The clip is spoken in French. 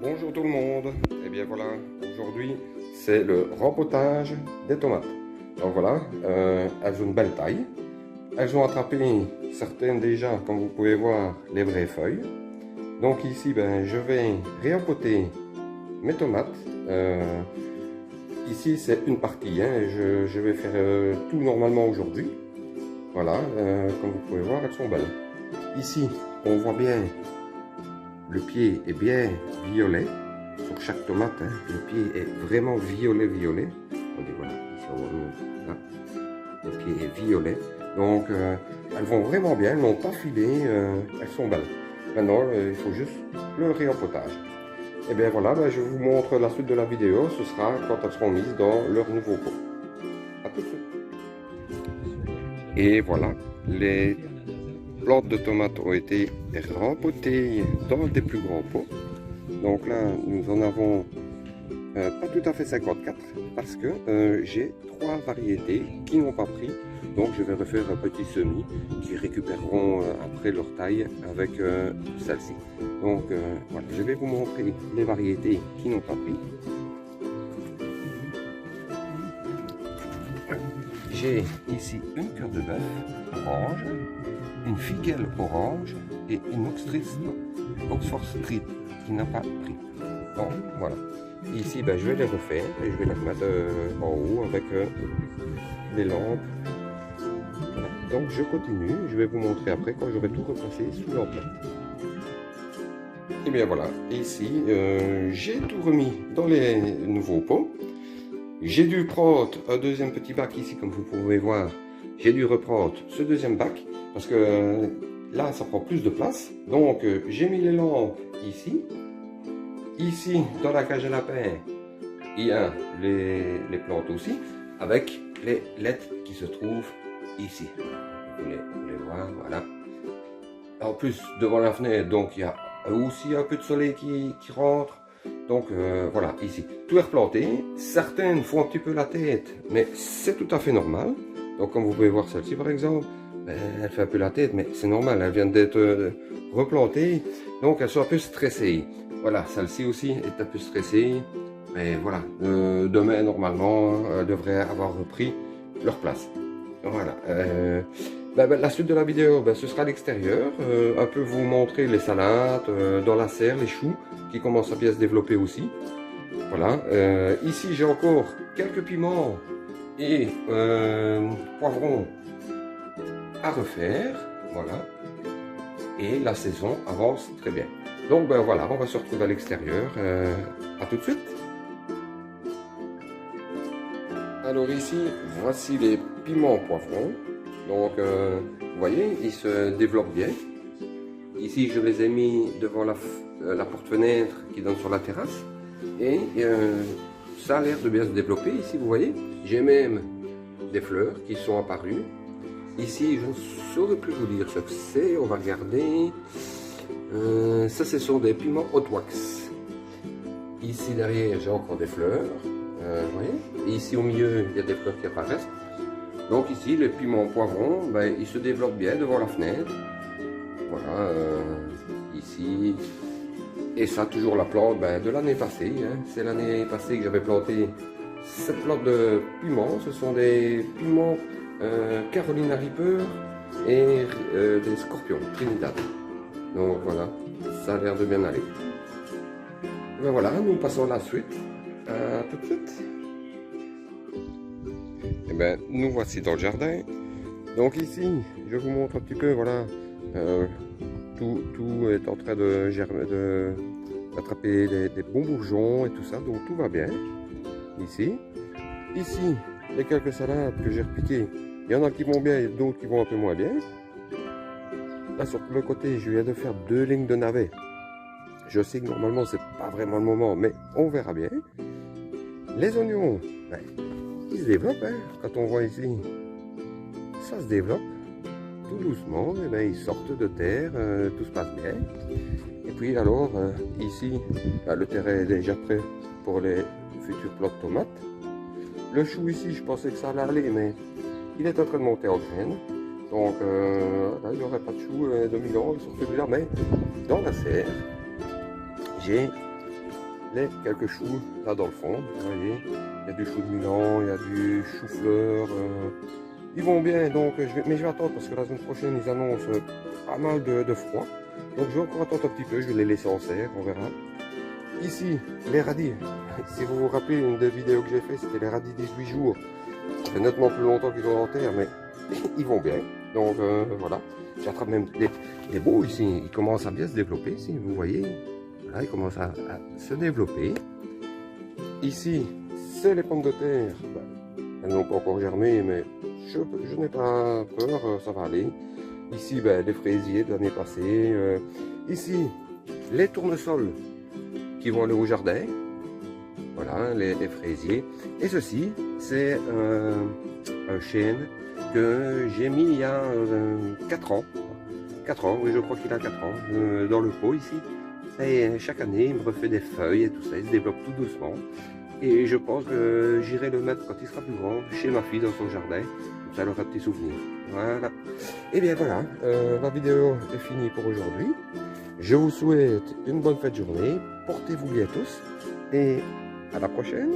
Bonjour tout le monde, et bien voilà, aujourd'hui c'est le rempotage des tomates. Donc voilà, elles ont une belle taille, elles ont attrapé certaines déjà, comme vous pouvez voir, les vraies feuilles. Donc ici je vais réempoter mes tomates. Ici c'est une partie, hein, je vais faire tout normalement aujourd'hui. Voilà, comme vous pouvez voir, elles sont belles. Ici on voit bien, le pied est bien violet. Sur chaque tomate, hein, le pied est vraiment violet. Voilà, ici on voit là, le pied est violet. Donc elles vont vraiment bien, elles n'ont pas filé, elles sont belles. Maintenant, il faut juste le réempotage. Et bien voilà, je vous montre la suite de la vidéo. Ce sera quand elles seront mises dans leur nouveau pot. A tout de suite. Et voilà, les plantes de tomates ont été rempotées dans des plus grands pots. Donc là, nous en avons pas tout à fait 54 parce que j'ai 3 variétés qui n'ont pas pris. Donc je vais refaire un petit semis qui récupéreront après leur taille avec celle-ci. Donc voilà, je vais vous montrer les variétés qui n'ont pas pris. J'ai ici une cœur de bœuf orange, une figuelle orange et une Oxford Street qui n'a pas pris. Bon, voilà. Ici, je vais les refaire et je vais les remettre en haut avec les lampes. Voilà. Donc, je continue. Je vais vous montrer après quand j'aurai tout replacé sous l'emploi. Et bien voilà. Ici, j'ai tout remis dans les nouveaux pots. J'ai dû prendre un deuxième petit bac ici, comme vous pouvez voir. J'ai dû reprendre ce deuxième bac parce que là, ça prend plus de place. Donc, j'ai mis les lampes ici. Ici, dans la cage à lapin, il y a les plantes aussi, avec les lettres qui se trouvent ici. Vous les voir, voilà. En plus, devant la fenêtre, donc il y a aussi un peu de soleil qui rentre. Donc voilà, ici, tout est replanté. Certaines font un petit peu la tête, mais c'est tout à fait normal. Donc comme vous pouvez voir celle-ci par exemple, elle fait un peu la tête, mais c'est normal, elle vient d'être replantée. Donc elles sont un peu stressées. Voilà, celle-ci aussi est un peu stressée. Mais voilà, demain normalement, elles devraient avoir repris leur place. Voilà. La suite de la vidéo, ce sera à l'extérieur. Un peu vous montrer les salades, dans la serre, les choux qui commencent à bien se développer aussi. Voilà. Ici, j'ai encore quelques piments et poivrons à refaire. Voilà. Et la saison avance très bien. Donc voilà, on va se retrouver à l'extérieur. À tout de suite. Alors ici, voici les piments poivrons. Donc, vous voyez, ils se développent bien. Ici, je les ai mis devant la porte-fenêtre qui donne sur la terrasse. Et ça a l'air de bien se développer. Ici, vous voyez, j'ai même des fleurs qui sont apparues. Ici, je ne saurais plus vous dire ce que c'est. On va regarder. Ça, ce sont des piments hot wax. Ici, derrière, j'ai encore des fleurs. Vous voyez. Et ici, au milieu, il y a des fleurs qui apparaissent. Donc ici, les piments poivrons, ils se développent bien devant la fenêtre. Voilà, ici. Et ça, toujours la plante de l'année passée. Hein. C'est l'année passée que j'avais planté cette plante de piments. Ce sont des piments Carolina Reaper et des scorpions, Trinidad. Donc voilà, ça a l'air de bien aller. Ben voilà, nous passons à la suite. Tout de suite. Et nous voici dans le jardin. Donc ici, je vous montre un petit peu, voilà, tout est en train de germer, d'attraper des bons bourgeons et tout ça, donc tout va bien. Ici, les quelques salades que j'ai repiquées, il y en a qui vont bien et d'autres qui vont un peu moins bien. Là sur le côté, je viens de faire 2 lignes de navets. Je sais que normalement c'est pas vraiment le moment, mais on verra bien. Les oignons, ils se développent, hein. Quand on voit ici, ça se développe tout doucement, ils sortent de terre, tout se passe bien. Et puis alors, ici, le terrain est déjà prêt pour les futurs plants de tomates. Le chou ici, je pensais que ça allait aller, mais il est en train de monter en graines. Donc là, il n'y aurait pas de chou de 1000 ans sur celui-là, mais dans la serre, j'ai les quelques choux là dans le fond. Vous voyez, il y a du chou de Milan, il y a du chou-fleur. Ils vont bien, donc mais je vais attendre parce que la semaine prochaine ils annoncent pas mal de froid. Donc je vais encore attendre un petit peu, je vais les laisser en serre, on verra. Ici, les radis. Si vous vous rappelez, une des vidéos que j'ai fait, c'était les radis 18 jours. Ça fait nettement plus longtemps qu'ils sont en terre, mais ils vont bien. Donc voilà. J'attrape même des beaux ici. Ils commencent à bien se développer ici, vous voyez. Voilà, ils commencent à se développer. Ici, c'est les pommes de terre. Ben, elles n'ont pas encore germé, mais je n'ai pas peur, ça va aller. Ici, ben, les fraisiers de l'année passée. Ici, les tournesols qui vont aller au jardin. Voilà, les fraisiers. Et ceci, c'est un chêne que j'ai mis il y a 4 ans. 4 ans, oui, je crois qu'il a 4 ans, dans le pot ici. Et chaque année, il me refait des feuilles et tout ça, il se développe tout doucement. Et je pense que j'irai le mettre quand il sera plus grand, chez ma fille dans son jardin. Ça elle aura un petit souvenir. Voilà. Et bien voilà, la vidéo est finie pour aujourd'hui. Je vous souhaite une bonne fin de journée. Portez-vous bien tous. Et à la prochaine.